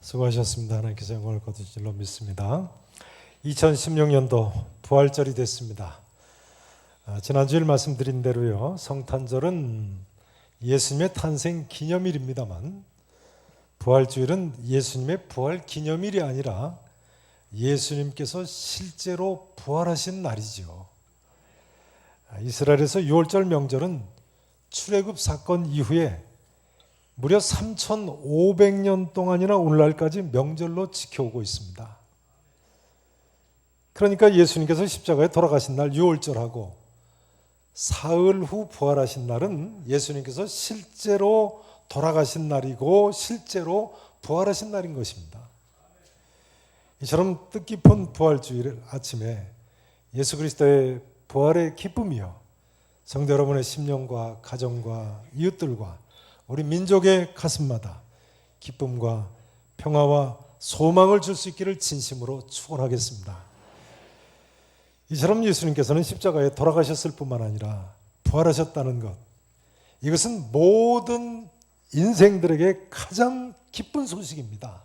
수고하셨습니다. 하나님께서 영광을 거두실 줄로 믿습니다. 2016년도 부활절이 됐습니다. 지난주일 말씀드린 대로요, 성탄절은 예수님의 탄생 기념일입니다만 부활주일은 예수님의 부활 기념일이 아니라 예수님께서 실제로 부활하신 날이죠. 이스라엘에서 유월절 명절은 출애굽 사건 이후에 무려 3,500년 동안이나 오늘날까지 명절로 지켜오고 있습니다. 그러니까 예수님께서 십자가에 돌아가신 날 유월절하고 사흘 후 부활하신 날은 예수님께서 실제로 돌아가신 날이고 실제로 부활하신 날인 것입니다. 이처럼 뜻깊은 부활주일 아침에 예수 그리스도의 부활의 기쁨이요, 성도 여러분의 심령과 가정과 이웃들과 우리 민족의 가슴마다 기쁨과 평화와 소망을 줄 수 있기를 진심으로 축원하겠습니다. 이처럼 예수님께서는 십자가에 돌아가셨을 뿐만 아니라 부활하셨다는 것, 이것은 모든 인생들에게 가장 기쁜 소식입니다.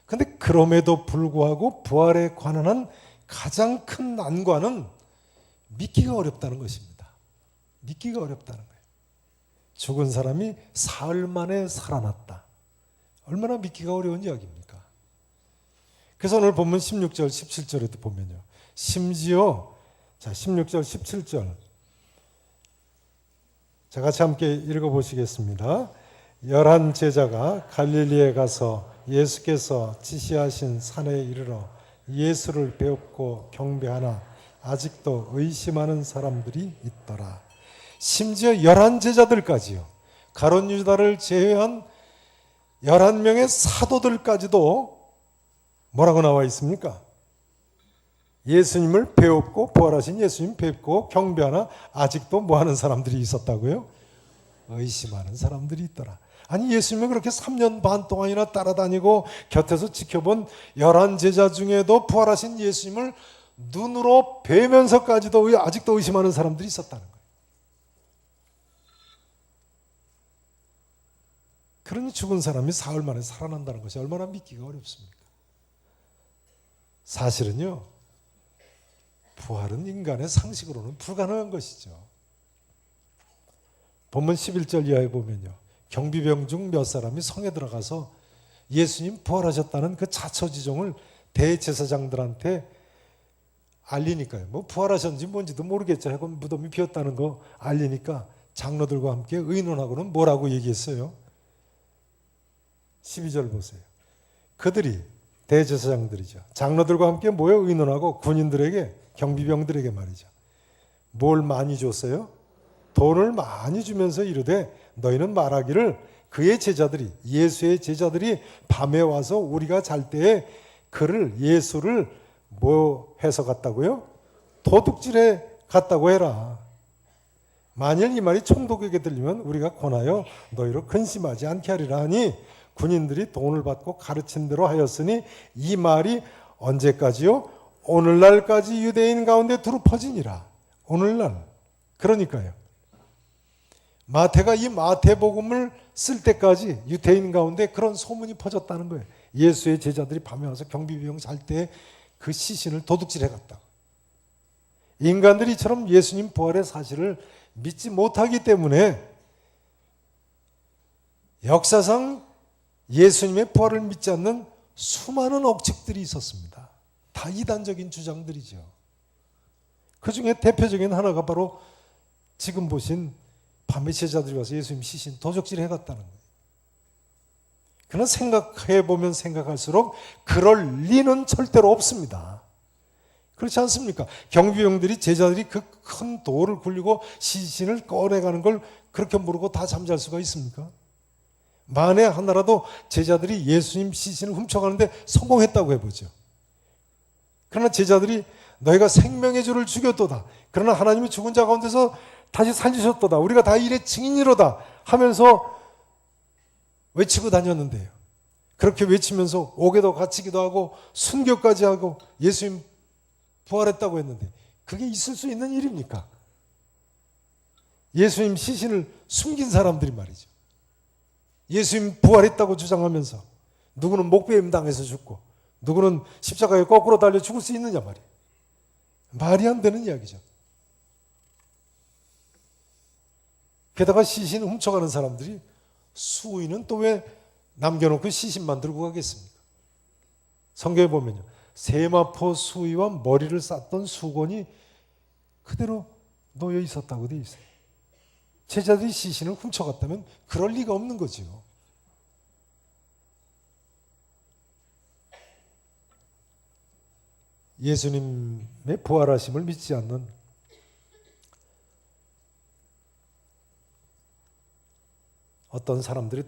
그런데 그럼에도 불구하고 부활에 관한 가장 큰 난관은 믿기가 어렵다는 것입니다. 믿기가 어렵다는 거예요. 죽은 사람이 사흘 만에 살아났다. 얼마나 믿기가 어려운 이야기입니까? 그래서 오늘 본문 16절, 17절에도 보면요, 심지어 16절, 17절 자, 같이 함께 읽어보시겠습니다. 11 제자가 갈릴리에 가서 예수께서 지시하신 산에 이르러 예수를 배웁고 경배하나 아직도 의심하는 사람들이 있더라. 심지어 11 제자들까지요, 가룟 유다를 제외한 11명의 사도들까지도 뭐라고 나와 있습니까? 예수님을 배웠고 부활하신 예수님 뵙고 경배하나 아직도 뭐하는 사람들이 있었다고요? 의심하는 사람들이 있더라. 아니, 예수님을 그렇게 3년 반 동안이나 따라다니고 곁에서 지켜본 11 제자 중에도 부활하신 예수님을 눈으로 뵈면서까지도 아직도 의심하는 사람들이 있었다는 거예요. 그러니 죽은 사람이 사흘 만에 살아난다는 것이 얼마나 믿기가 어렵습니까? 사실은요, 부활은 인간의 상식으로는 불가능한 것이죠. 본문 11절 이하에 보면요, 경비병 중 몇 사람이 성에 들어가서 예수님 부활하셨다는 그 자초지종을 대제사장들한테 알리니까요. 뭐 부활하셨는지 뭔지도 모르겠죠. 하고 무덤이 비었다는 거 알리니까 장로들과 함께 의논하고는 뭐라고 얘기했어요? 12절 보세요. 그들이, 대제사장들이죠, 장로들과 함께 모여 의논하고 군인들에게, 경비병들에게 말이죠, 뭘 많이 줬어요? 돈을 많이 주면서 이르되 너희는 말하기를 그의 제자들이, 예수의 제자들이 밤에 와서 우리가 잘 때에 그를, 예수를 뭐 해서 갔다고요? 도둑질해 갔다고 해라. 만일 이 말이 총독에게 들리면 우리가 권하여 너희로 근심하지 않게 하리라 하니 군인들이 돈을 받고 가르친 대로 하였으니 이 말이 언제까지요? 오늘날까지 유대인 가운데 두루 퍼지니라. 오늘날. 그러니까요, 마태가 이 마태복음을 쓸 때까지 유대인 가운데 그런 소문이 퍼졌다는 거예요. 예수의 제자들이 밤에 와서 경비병 잘 때 그 시신을 도둑질해 갔다고. 인간들이 이처럼 예수님 부활의 사실을 믿지 못하기 때문에 역사상 예수님의 부활을 믿지 않는 수많은 억측들이 있었습니다. 다 이단적인 주장들이죠. 그 중에 대표적인 하나가 바로 지금 보신 밤에 제자들이 와서 예수님 시신 도적질해 갔다는 거예요. 그러나 생각해보면 생각할수록 그럴 리는 절대로 없습니다. 그렇지 않습니까? 경비병들이, 제자들이 그 큰 돌을 굴리고 시신을 꺼내가는 걸 그렇게 모르고 다 잠잘 수가 있습니까? 만에 하나라도 제자들이 예수님 시신을 훔쳐가는데 성공했다고 해보죠. 그러나 제자들이 너희가 생명의 주를 죽였도다, 그러나 하나님이 죽은 자 가운데서 다시 살리셨도다, 우리가 다 일의 증인이로다 하면서 외치고 다녔는데요, 그렇게 외치면서 옥에도 갇히기도 하고 순교까지 하고 예수님 부활했다고 했는데 그게 있을 수 있는 일입니까? 예수님 시신을 숨긴 사람들이 말이죠, 예수님 부활했다고 주장하면서 누구는 목베임 당해서 죽고 누구는 십자가에 거꾸로 달려 죽을 수 있느냐 말이에요. 말이 안 되는 이야기죠. 게다가 시신 훔쳐가는 사람들이 수의는 또 왜 남겨놓고 시신만 들고 가겠습니까? 성경에 보면요, 세마포 수의와 머리를 쌌던 수건이 그대로 놓여 있었다고 되어 있어요. 제자들이 시신을 훔쳐갔다면 그럴 리가 없는 거지요. 예수님의 부활하심을 믿지 않는 어떤 사람들의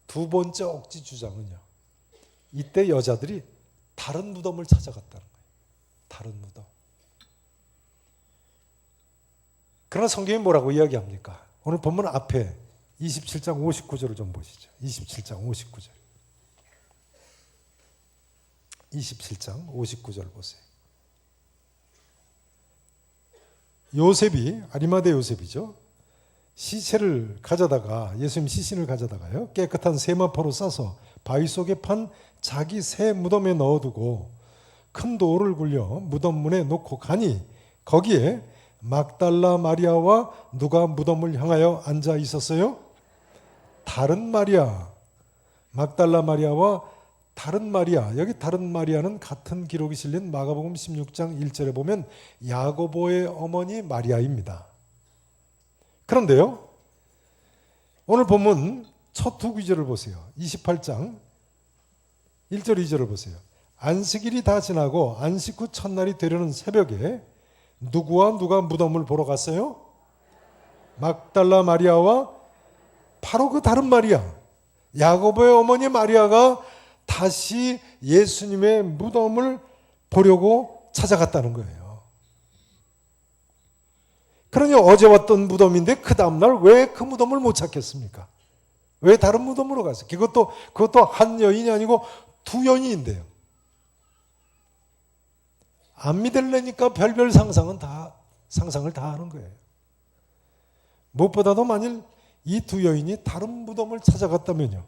두 번째 억지 주장은요, 이때 여자들이 다른 무덤을 찾아갔다는 거예요. 다른 무덤. 그러나 성경이 뭐라고 이야기합니까? 오늘 본문 앞에 27장 59절을 좀 보시죠. 27장 59절. 27장 59절 보세요. 요셉이, 아리마대 요셉이죠, 시체를 가져다가, 예수님 시신을 가져다가요, 깨끗한 세마포로 싸서 바위 속에 판 자기 새 무덤에 넣어두고 큰 돌을 굴려 무덤 문에 놓고 가니 거기에 막달라 마리아와 누가 무덤을 향하여 앉아 있었어요? 다른 마리아. 막달라 마리아와 다른 마리아. 여기 다른 마리아는 같은 기록이 실린 마가복음 16장 1절에 보면 야고보의 어머니 마리아입니다. 그런데요, 오늘 본문 첫 두 구절을 보세요. 28장 1절 2절을 보세요. 안식일이 다 지나고 안식 후 첫날이 되려는 새벽에 누구와 누가 무덤을 보러 갔어요? 막달라 마리아와 바로 그 다른 마리아, 야고보의 어머니 마리아가 다시 예수님의 무덤을 보려고 찾아갔다는 거예요. 그러니 어제 왔던 무덤인데 그 다음날 왜 그 무덤을 못 찾겠습니까? 왜 다른 무덤으로 갔어요? 그것도 한 여인이 아니고 두 여인인데요. 안 믿을래니까 별별 상상을 다 하는 거예요. 무엇보다도 만일 이 두 여인이 다른 무덤을 찾아갔다면요,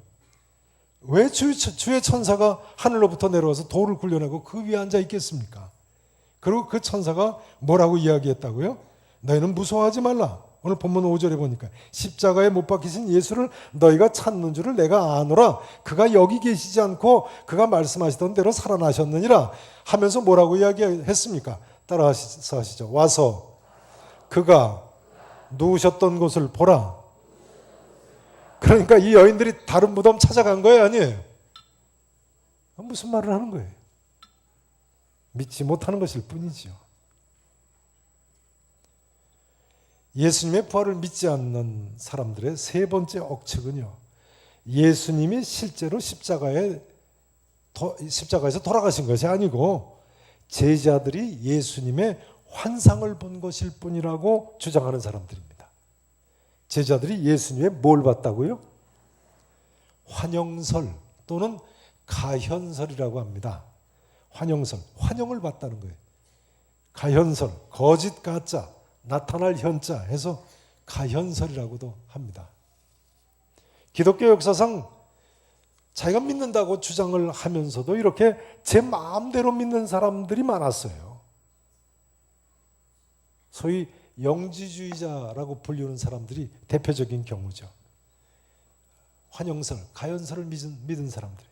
왜 주의 천사가 하늘로부터 내려와서 돌을 굴려내고 그 위에 앉아 있겠습니까? 그리고 그 천사가 뭐라고 이야기했다고요? 너희는 무서워하지 말라. 오늘 본문 5절에 보니까 십자가에 못 박히신 예수를 너희가 찾는 줄을 내가 아노라. 그가 여기 계시지 않고 그가 말씀하시던 대로 살아나셨느니라 하면서 뭐라고 이야기했습니까? 따라서 하시죠. 와서 그가 누우셨던 곳을 보라. 그러니까 이 여인들이 다른 무덤 찾아간 거예요, 아니에요? 무슨 말을 하는 거예요? 믿지 못하는 것일 뿐이지요. 예수님의 부활을 믿지 않는 사람들의 세 번째 억측은요, 예수님이 실제로 십자가에서 돌아가신 것이 아니고 제자들이 예수님의 환상을 본 것일 뿐이라고 주장하는 사람들입니다. 제자들이 예수님의 뭘 봤다고요? 환영설 또는 가현설이라고 합니다. 환영설, 환영을 봤다는 거예요. 가현설, 거짓 가짜, 나타날 현자 해서 가현설이라고도 합니다. 기독교 역사상 자기가 믿는다고 주장을 하면서도 이렇게 제 마음대로 믿는 사람들이 많았어요. 소위 영지주의자라고 불리는 사람들이 대표적인 경우죠. 환영설, 가현설을 믿은 사람들.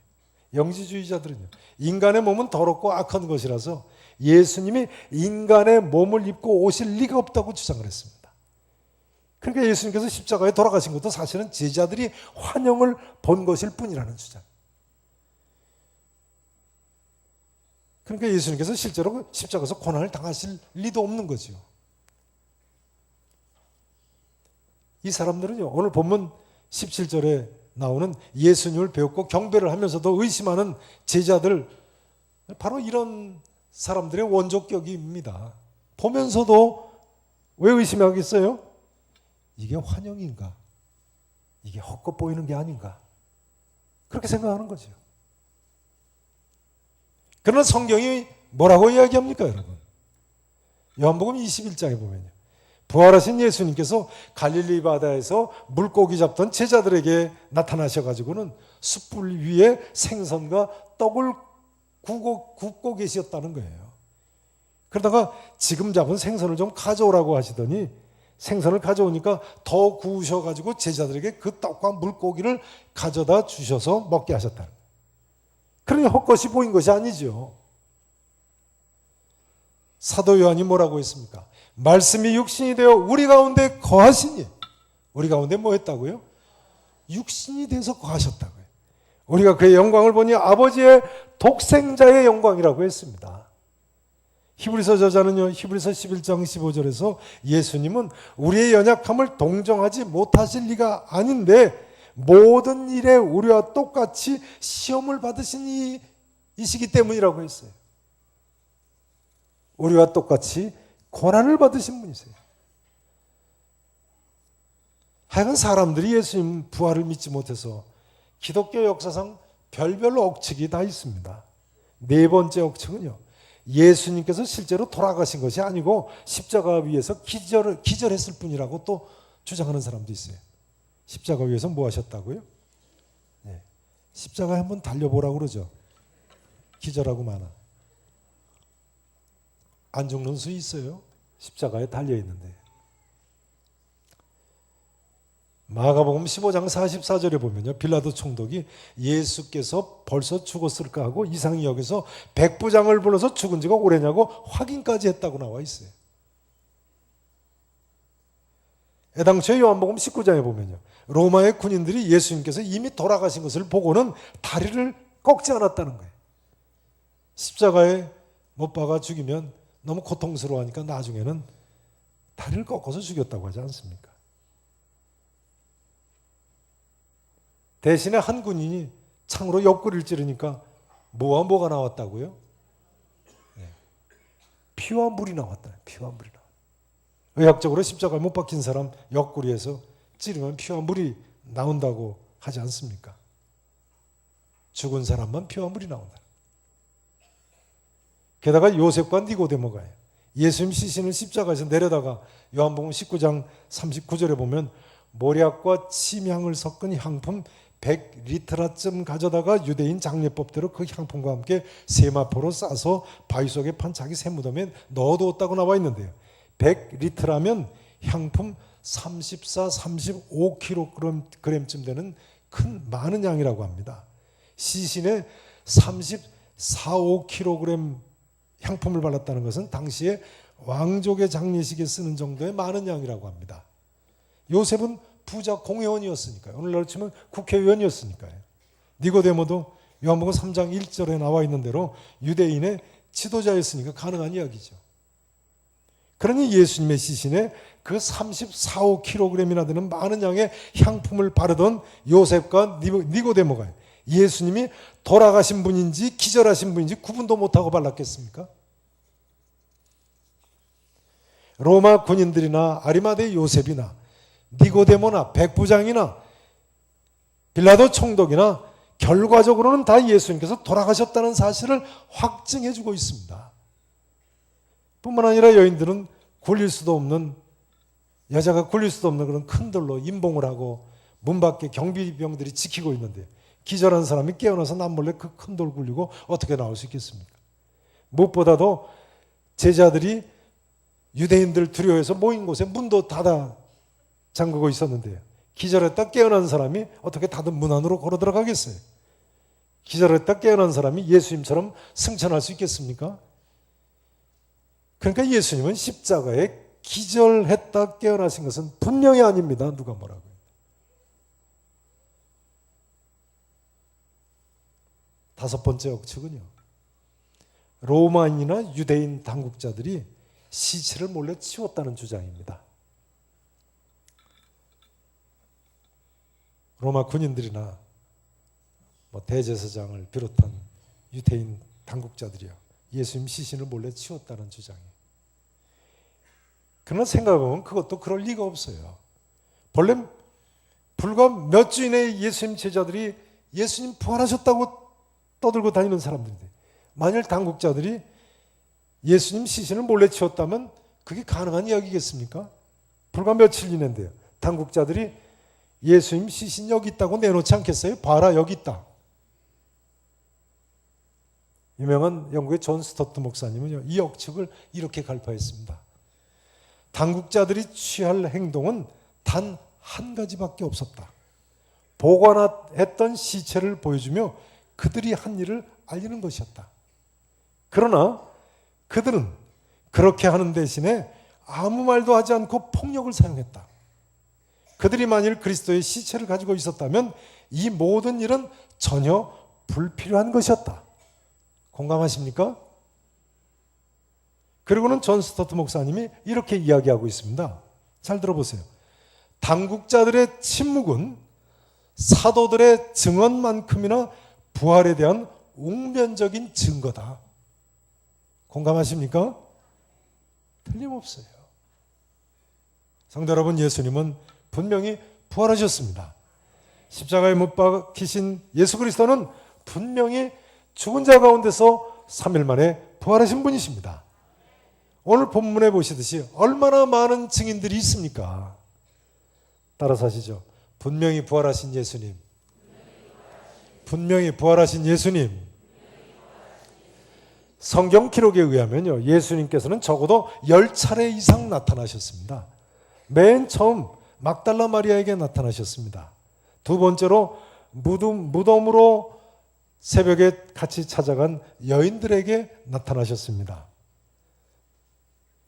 영지주의자들은요, 인간의 몸은 더럽고 악한 것이라서 예수님이 인간의 몸을 입고 오실 리가 없다고 주장을 했습니다. 그러니까 예수님께서 십자가에 돌아가신 것도 사실은 제자들이 환영을 본 것일 뿐이라는 주장. 그러니까 예수님께서 실제로 십자가에서 고난을 당하실 리도 없는 거죠. 이 사람들은요, 오늘 본문 17절에 나오는 예수님을 배웠고 경배를 하면서도 의심하는 제자들, 바로 이런 사람들의 원조격입니다. 보면서도 왜 의심하겠어요? 이게 환영인가? 이게 헛것 보이는 게 아닌가? 그렇게 생각하는 거죠. 그러나 성경이 뭐라고 이야기합니까, 여러분? 요한복음 21장에 보면요, 부활하신 예수님께서 갈릴리 바다에서 물고기 잡던 제자들에게 나타나셔가지고는 숯불 위에 생선과 떡을 굽고 계셨다는 거예요. 그러다가 지금 잡은 생선을 좀 가져오라고 하시더니 생선을 가져오니까 더 구우셔가지고 제자들에게 그 떡과 물고기를 가져다 주셔서 먹게 하셨다는 거예요. 그러니 헛것이 보인 것이 아니죠. 사도 요한이 뭐라고 했습니까? 말씀이 육신이 되어 우리 가운데 거하시니, 우리 가운데 뭐 했다고요? 육신이 돼서 거하셨다고요. 우리가 그의 영광을 보니 아버지의 독생자의 영광이라고 했습니다. 히브리서 저자는요, 히브리서 11장 15절에서 예수님은 우리의 연약함을 동정하지 못하실 리가 아닌데 모든 일에 우리와 똑같이 시험을 받으신 이시기 때문이라고 했어요. 우리와 똑같이 고난을 받으신 분이세요. 하여간 사람들이 예수님 부활을 믿지 못해서 기독교 역사상 별별 억측이 다 있습니다. 네 번째 억측은요, 예수님께서 실제로 돌아가신 것이 아니고 십자가 위에서 기절했을 뿐이라고 또 주장하는 사람도 있어요. 십자가 위에서 뭐 하셨다고요? 네. 십자가에 한번 달려보라고 그러죠. 기절하고 마나. 안 죽는 수 있어요. 십자가에 달려있는데. 마가복음 15장 44절에 보면요, 빌라도 총독이 예수께서 벌써 죽었을까 하고 이상히 여기서 백부장을 불러서 죽은 지가 오래냐고 확인까지 했다고 나와 있어요. 애당초에 요한복음 19장에 보면요, 로마의 군인들이 예수님께서 이미 돌아가신 것을 보고는 다리를 꺾지 않았다는 거예요. 십자가에 못 박아 죽이면 너무 고통스러워하니까 나중에는 다리를 꺾어서 죽였다고 하지 않습니까? 대신에 한 군인이 창으로 옆구리를 찌르니까 뭐가 나왔다고요? 네. 피와 물이 나왔다. 피와 물이 나왔다. 의학적으로 십자가에 못 박힌 사람 옆구리에서 찌르면 피와 물이 나온다고 하지 않습니까? 죽은 사람만 피와 물이 나온다. 게다가 요셉과 니고데모가요, 예수님 시신을 십자가에서 내려다가 요한복음 19장 39절에 보면 모략과 침향을 섞은 향품 100리터라쯤 가져다가 유대인 장례법대로 그 향품과 함께 세마포로 싸서 바위 속에 판 자기 쇠무덤에 넣어두었다고 나와 있는데요, 100리터라면 향품 34, 35kg쯤 되는 많은 양이라고 합니다. 시신에 34, 5kg 향품을 발랐다는 것은 당시에 왕족의 장례식에 쓰는 정도의 많은 양이라고 합니다. 요셉은 부자 공회원이었으니까요. 오늘날로 치면 국회의원이었으니까요. 니고데모도 요한복음 3장 1절에 나와 있는 대로 유대인의 지도자였으니까 가능한 이야기죠. 그러니 예수님의 시신에 그 34, 5kg이나 되는 많은 양의 향품을 바르던 요셉과 니고데모가 예수님이 돌아가신 분인지 기절하신 분인지 구분도 못하고 발랐겠습니까? 로마 군인들이나 아리마대 요셉이나 니고데모나 백부장이나 빌라도 총독이나 결과적으로는 다 예수님께서 돌아가셨다는 사실을 확증해 주고 있습니다. 뿐만 아니라 여인들은 여자가 굴릴 수도 없는 그런 큰 돌로 임봉을 하고 문 밖에 경비병들이 지키고 있는데 기절한 사람이 깨어나서 남몰래 그 큰 돌 굴리고 어떻게 나올 수 있겠습니까? 무엇보다도 제자들이 유대인들 두려워해서 모인 곳에 문도 닫아 잠그고 있었는데요, 기절했다 깨어난 사람이 어떻게 닫은 문 안으로 걸어 들어가겠어요? 기절했다 깨어난 사람이 예수님처럼 승천할 수 있겠습니까? 그러니까 예수님은 십자가에 기절했다 깨어나신 것은 분명히 아닙니다. 누가 뭐라고요? 다섯 번째 억측은요, 로마인이나 유대인 당국자들이 시체를 몰래 치웠다는 주장입니다. 로마 군인들이나 대제사장을 비롯한 유대인 당국자들이요, 예수님 시신을 몰래 치웠다는 주장이에요. 그러나 생각해보면 그것도 그럴 리가 없어요. 본래 불과 몇 주 이내에 예수님 제자들이 예수님 부활하셨다고 떠들고 다니는 사람들인데, 만일 당국자들이 예수님 시신을 몰래 치웠다면 그게 가능한 이야기겠습니까? 불과 며칠 지낸데요. 당국자들이 예수님 시신 여기 있다고 내놓지 않겠어요? 봐라, 여기 있다. 유명한 영국의 존 스토트 목사님은요, 이 억측을 이렇게 갈파했습니다. 당국자들이 취할 행동은 단 한 가지밖에 없었다. 보관했던 시체를 보여주며 그들이 한 일을 알리는 것이었다. 그러나 그들은 그렇게 하는 대신에 아무 말도 하지 않고 폭력을 사용했다. 그들이 만일 그리스도의 시체를 가지고 있었다면 이 모든 일은 전혀 불필요한 것이었다. 공감하십니까? 그리고는 존 스토트 목사님이 이렇게 이야기하고 있습니다. 잘 들어보세요. 당국자들의 침묵은 사도들의 증언만큼이나 부활에 대한 웅변적인 증거다. 공감하십니까? 틀림없어요. 성도 여러분, 예수님은 분명히 부활하셨습니다. 십자가에 못 박히신 예수 그리스도는 분명히 죽은 자 가운데서 3일 만에 부활하신 분이십니다. 오늘 본문에 보시듯이 얼마나 많은 증인들이 있습니까? 따라서 하시죠. 분명히 부활하신 예수님. 분명히 부활하신 예수님. 성경 기록에 의하면요, 예수님께서는 적어도 10차례 이상 나타나셨습니다. 맨 처음 막달라 마리아에게 나타나셨습니다. 두 번째로 무덤으로 새벽에 같이 찾아간 여인들에게 나타나셨습니다.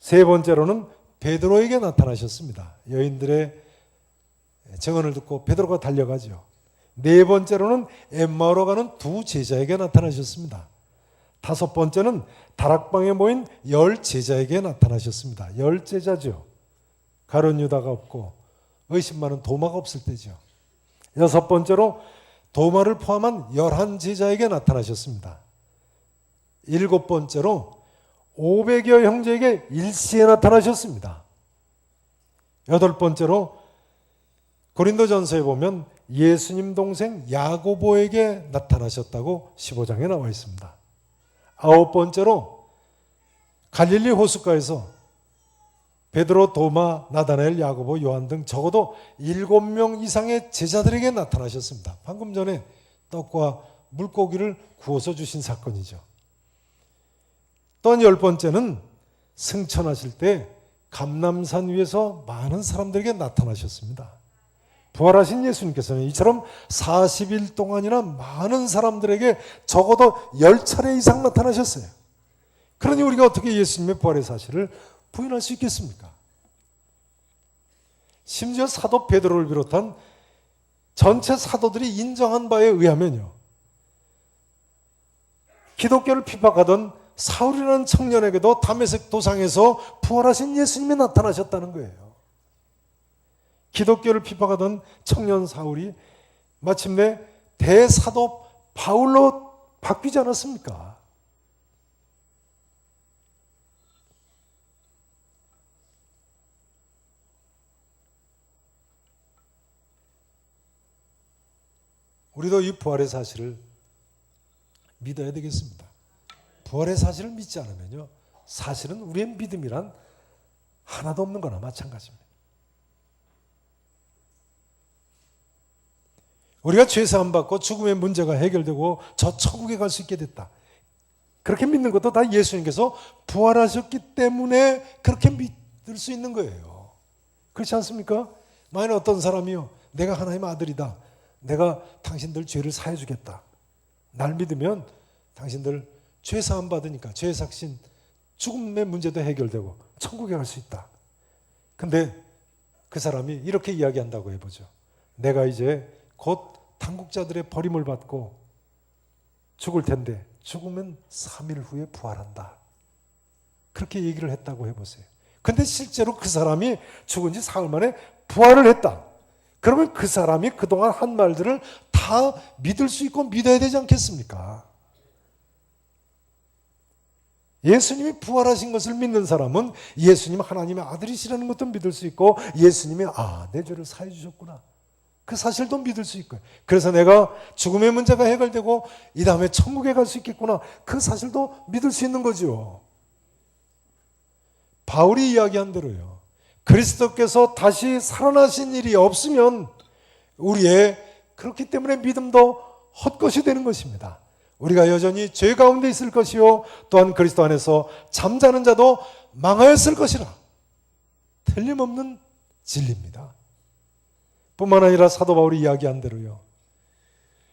세 번째로는 베드로에게 나타나셨습니다. 여인들의 증언을 듣고 베드로가 달려가죠. 네 번째로는 엠마오로 가는 두 제자에게 나타나셨습니다. 다섯 번째는 다락방에 모인 10 제자에게 나타나셨습니다. 10 제자죠. 가룟 유다가 없고 의심 많은 도마가 없을 때죠. 여섯 번째로 도마를 포함한 11 제자에게 나타나셨습니다. 일곱 번째로 500여 형제에게 일시에 나타나셨습니다. 여덟 번째로 고린도전서에 보면 예수님 동생 야고보에게 나타나셨다고 15장에 나와 있습니다. 아홉 번째로 갈릴리 호숫가에서 베드로, 도마, 나다나엘, 야고보, 요한 등 적어도 7명 이상의 제자들에게 나타나셨습니다. 방금 전에 떡과 물고기를 구워서 주신 사건이죠. 또 10번째는 승천하실 때 감람산 위에서 많은 사람들에게 나타나셨습니다. 부활하신 예수님께서는 이처럼 40일 동안이나 많은 사람들에게 적어도 10차례 이상 나타나셨어요. 그러니 우리가 어떻게 예수님의 부활의 사실을 부인할 수 있겠습니까? 심지어 사도 베드로를 비롯한 전체 사도들이 인정한 바에 의하면요, 기독교를 핍박하던 사울이라는 청년에게도 다메섹 도상에서 부활하신 예수님이 나타나셨다는 거예요. 기독교를 핍박하던 청년 사울이 마침내 대사도 바울로 바뀌지 않았습니까? 우리도 이 부활의 사실을 믿어야 되겠습니다. 부활의 사실을 믿지 않으면요, 사실은 우리의 믿음이란 하나도 없는 거나 마찬가지입니다. 우리가 죄사함 받고 죽음의 문제가 해결되고 저 천국에 갈 수 있게 됐다, 그렇게 믿는 것도 다 예수님께서 부활하셨기 때문에 그렇게 믿을 수 있는 거예요. 그렇지 않습니까? 만약 어떤 사람이요, 내가 하나님의 아들이다, 내가 당신들 죄를 사해 주겠다, 날 믿으면 당신들 죄사함 받으니까 죄삭신, 죽음의 문제도 해결되고 천국에 갈 수 있다. 근데 그 사람이 이렇게 이야기한다고 해보죠. 내가 이제 곧 당국자들의 버림을 받고 죽을 텐데 죽으면 3일 후에 부활한다, 그렇게 얘기를 했다고 해보세요. 근데 실제로 그 사람이 죽은 지 사흘 만에 부활을 했다. 그러면 그 사람이 그동안 한 말들을 다 믿을 수 있고 믿어야 되지 않겠습니까? 예수님이 부활하신 것을 믿는 사람은 예수님 하나님의 아들이시라는 것도 믿을 수 있고, 예수님이 내 죄를 사해 주셨구나, 그 사실도 믿을 수 있고요. 그래서 내가 죽음의 문제가 해결되고 이 다음에 천국에 갈 수 있겠구나, 그 사실도 믿을 수 있는 거죠. 바울이 이야기한 대로요, 그리스도께서 다시 살아나신 일이 없으면 우리의 그렇기 때문에 믿음도 헛것이 되는 것입니다. 우리가 여전히 죄 가운데 있을 것이요 또한 그리스도 안에서 잠자는 자도 망하였을 것이라. 틀림없는 진리입니다. 뿐만 아니라 사도 바울이 이야기한 대로요.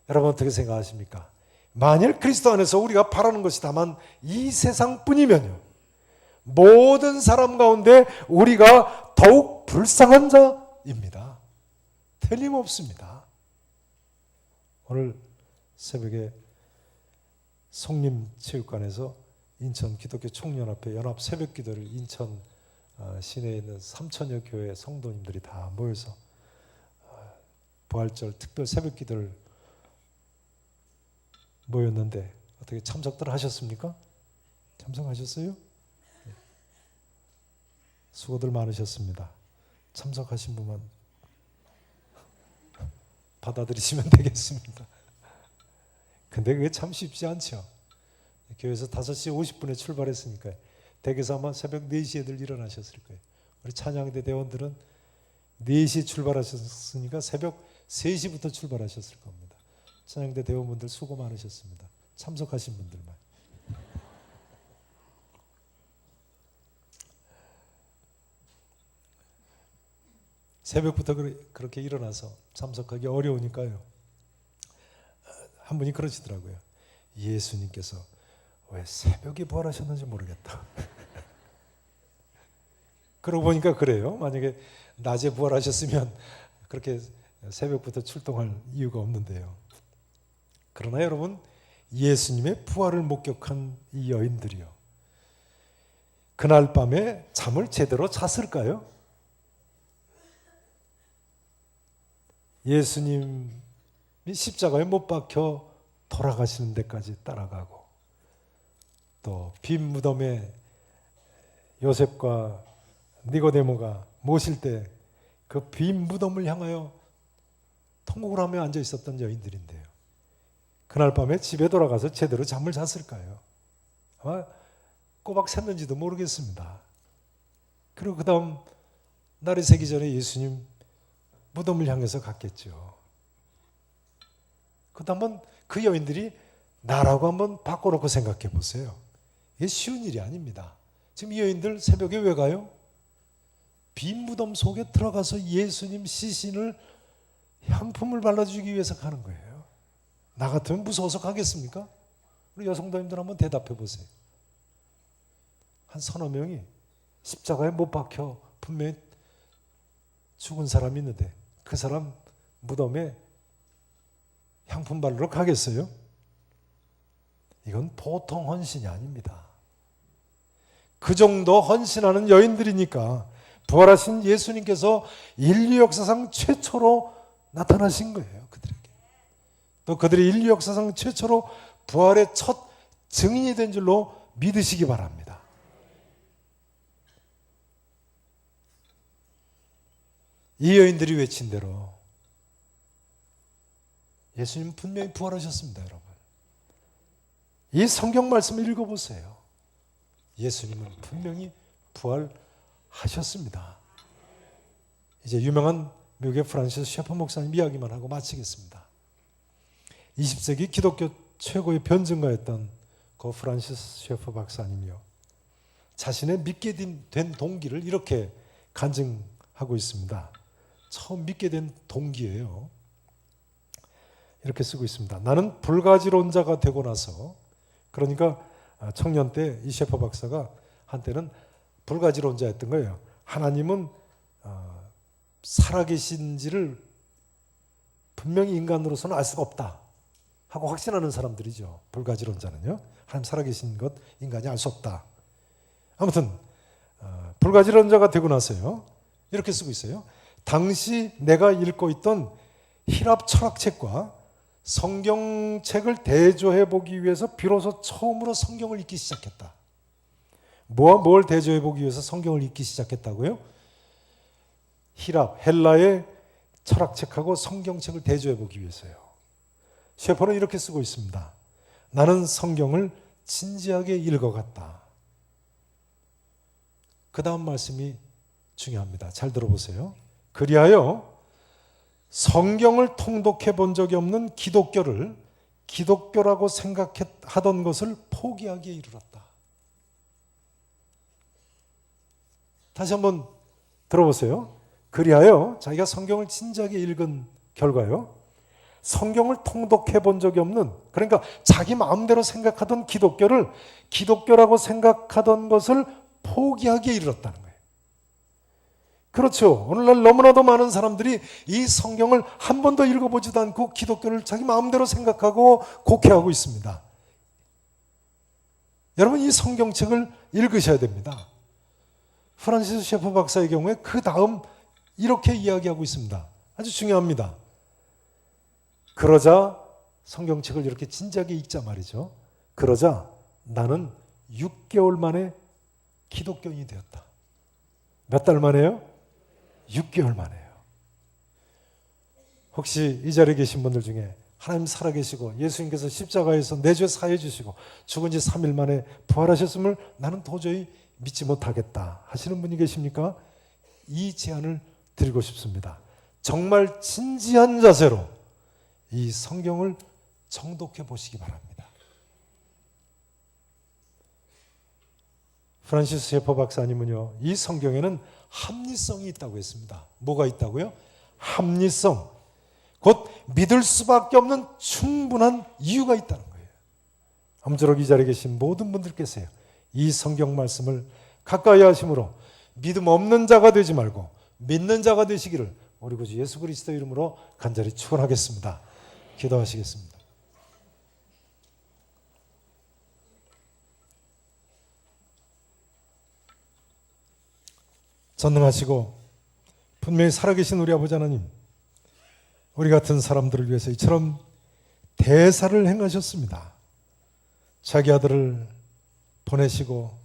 여러분 어떻게 생각하십니까? 만일 그리스도 안에서 우리가 바라는 것이 다만 이 세상뿐이면요, 모든 사람 가운데 우리가 더욱 불쌍한 자입니다. 틀림없습니다. 오늘 새벽에 송림체육관에서 인천 기독교 총연합회 연합 새벽 기도를 인천 시내에 있는 3천여 교회 성도님들이 다 모여서 부활절 특별 새벽 기도를 모였는데 어떻게 참석들 하셨습니까? 참석하셨어요? 네. 수고들 많으셨습니다. 참석하신 분만 받아들이시면 되겠습니다. 근데 그게 참 쉽지 않죠. 교회에서 5시 50분에 출발했으니까 댁에서 아마 새벽 4시에들 일어나셨을 거예요. 우리 찬양대 대원들은 4시에 출발하셨으니까 새벽 3시부터 출발하셨을 겁니다. 찬양대 대원분들 수고 많으셨습니다. 참석하신 분들만. 새벽부터 그렇게 일어나서 참석하기 어려우니까요. 한 분이 그러시더라고요. 예수님께서 왜 새벽에 부활하셨는지 모르겠다. 그러고 보니까 그래요. 만약에 낮에 부활하셨으면 그렇게 새벽부터 출동할 이유가 없는데요. 그러나 여러분, 예수님의 부활을 목격한 이 여인들이요, 그날 밤에 잠을 제대로 잤을까요? 예수님이 십자가에 못 박혀 돌아가시는 데까지 따라가고, 또 빈 무덤에 요셉과 니고데모가 모실 때 그 빈 무덤을 향하여 통곡을 하며 앉아 있었던 여인들인데요, 그날 밤에 집에 돌아가서 제대로 잠을 잤을까요? 아마 꼬박 샜는지도 모르겠습니다. 그리고 그 다음 날이 새기 전에 예수님 무덤을 향해서 갔겠죠. 그것도 한번 그 여인들이 나라고 한번 바꿔놓고 생각해 보세요. 이게 쉬운 일이 아닙니다. 지금 이 여인들 새벽에 왜 가요? 빈 무덤 속에 들어가서 예수님 시신을 향품을 발라주기 위해서 가는 거예요. 나 같으면 무서워서 가겠습니까? 우리 여성도님들 한번 대답해 보세요. 한 서너 명이 십자가에 못 박혀 분명히 죽은 사람이 있는데 그 사람 무덤에 향품 바르러 가겠어요? 이건 보통 헌신이 아닙니다. 그 정도 헌신하는 여인들이니까 부활하신 예수님께서 인류 역사상 최초로 나타나신 거예요, 그들에게. 또 그들이 인류 역사상 최초로 부활의 첫 증인이 된 줄로 믿으시기 바랍니다. 이 여인들이 외친 대로 예수님 분명히 부활하셨습니다, 여러분. 이 성경 말씀을 읽어보세요. 예수님은 분명히 부활하셨습니다. 이제 유명한 미국의 프란시스 셰퍼 목사님 이야기만 하고 마치겠습니다. 20세기 기독교 최고의 변증가였던 그 프란시스 셰퍼 박사님이요, 자신의 믿게 된 동기를 이렇게 간증하고 있습니다. 처음 믿게 된 동기예요. 이렇게 쓰고 있습니다. 나는 불가지론자가 되고 나서, 그러니까 청년 때 이 셰퍼 박사가 한때는 불가지론자였던 거예요. 하나님은 살아계신지를 분명히 인간으로서는 알 수가 없다 하고 확신하는 사람들이죠. 불가지론자는요. 하나님 살아계신 것 인간이 알 수 없다. 아무튼 불가지론자가 되고 나서요, 이렇게 쓰고 있어요. 당시 내가 읽고 있던 히랍 철학책과 성경책을 대조해 보기 위해서 비로소 처음으로 성경을 읽기 시작했다. 뭐와 뭘 대조해 보기 위해서 성경을 읽기 시작했다고요? 히랍, 헬라의 철학책하고 성경책을 대조해 보기 위해서요. 셰퍼는 이렇게 쓰고 있습니다. 나는 성경을 진지하게 읽어갔다. 그 다음 말씀이 중요합니다. 잘 들어보세요. 그리하여 성경을 통독해 본 적이 없는 기독교를 기독교라고 생각하던 것을 포기하기에 이르렀다. 다시 한번 들어보세요. 그리하여 자기가 성경을 진지하게 읽은 결과요. 성경을 통독해 본 적이 없는, 그러니까 자기 마음대로 생각하던 기독교를 기독교라고 생각하던 것을 포기하기에 이르렀다는 거예요. 그렇죠. 오늘날 너무나도 많은 사람들이 이 성경을 한 번도 읽어보지도 않고 기독교를 자기 마음대로 생각하고 곡해하고 있습니다. 여러분, 이 성경책을 읽으셔야 됩니다. 프란시스 셰퍼 박사의 경우에 그 다음 이렇게 이야기하고 있습니다. 아주 중요합니다. 그러자 성경책을 이렇게 진지하게 읽자 말이죠. 그러자 나는 6개월 만에 기독교인이 되었다. 몇 달 만에요? 6개월 만에요. 혹시 이 자리에 계신 분들 중에 하나님 살아계시고 예수님께서 십자가에서 내 죄 사해 주시고 죽은 지 3일 만에 부활하셨음을 나는 도저히 믿지 못하겠다 하시는 분이 계십니까? 이 제안을 드리고 싶습니다. 정말 진지한 자세로 이 성경을 정독해 보시기 바랍니다. 프란시스 셰퍼 박사님은요, 이 성경에는 합리성이 있다고 했습니다. 뭐가 있다고요? 합리성. 곧 믿을 수밖에 없는 충분한 이유가 있다는 거예요. 아무쪼록 이 자리에 계신 모든 분들께서요, 이 성경 말씀을 가까이 하심으로 믿음 없는 자가 되지 말고 믿는 자가 되시기를 우리 구주 예수 그리스도 이름으로 간절히 축원하겠습니다. 기도하시겠습니다. 전능하시고 분명히 살아계신 우리 아버지 하나님, 우리 같은 사람들을 위해서 이처럼 대사를 행하셨습니다. 자기 아들을 보내시고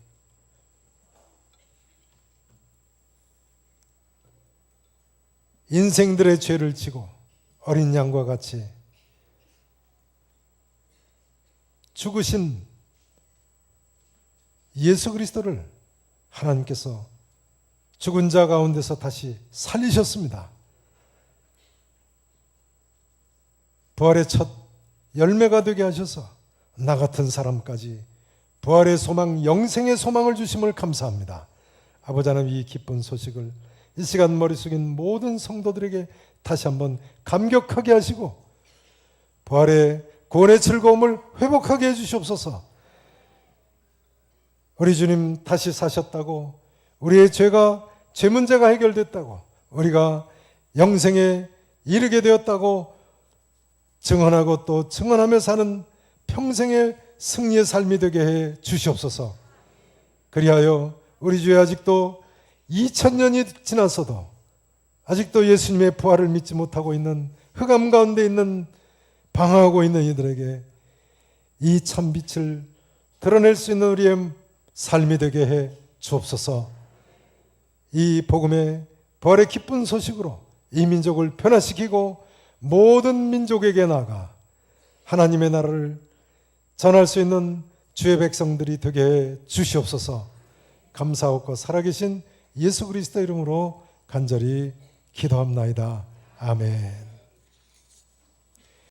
인생들의 죄를 지고 어린 양과 같이 죽으신 예수 그리스도를 하나님께서 죽은 자 가운데서 다시 살리셨습니다. 부활의 첫 열매가 되게 하셔서 나 같은 사람까지 부활의 소망, 영생의 소망을 주심을 감사합니다. 아버지 하나님, 이 기쁜 소식을 이 시간 머리 숙인 모든 성도들에게 다시 한번 감격하게 하시고 부활의 구원의 즐거움을 회복하게 해주시옵소서. 우리 주님 다시 사셨다고, 우리의 죄 문제가 해결됐다고, 우리가 영생에 이르게 되었다고 증언하고 또 증언하며 사는 평생의 승리의 삶이 되게 해 주시옵소서. 그리하여 우리 주에 아직도 2000년이 지났어도 아직도 예수님의 부활을 믿지 못하고 있는, 흑암 가운데 있는, 방황하고 있는 이들에게 이 참빛을 드러낼 수 있는 우리의 삶이 되게 해 주옵소서. 이 복음의 부활의 기쁜 소식으로 이 민족을 변화시키고 모든 민족에게 나아가 하나님의 나라를 전할 수 있는 주의 백성들이 되게 해 주시옵소서. 감사하고 살아계신 예수 그리스도 이름으로 간절히 기도합나이다. 아멘.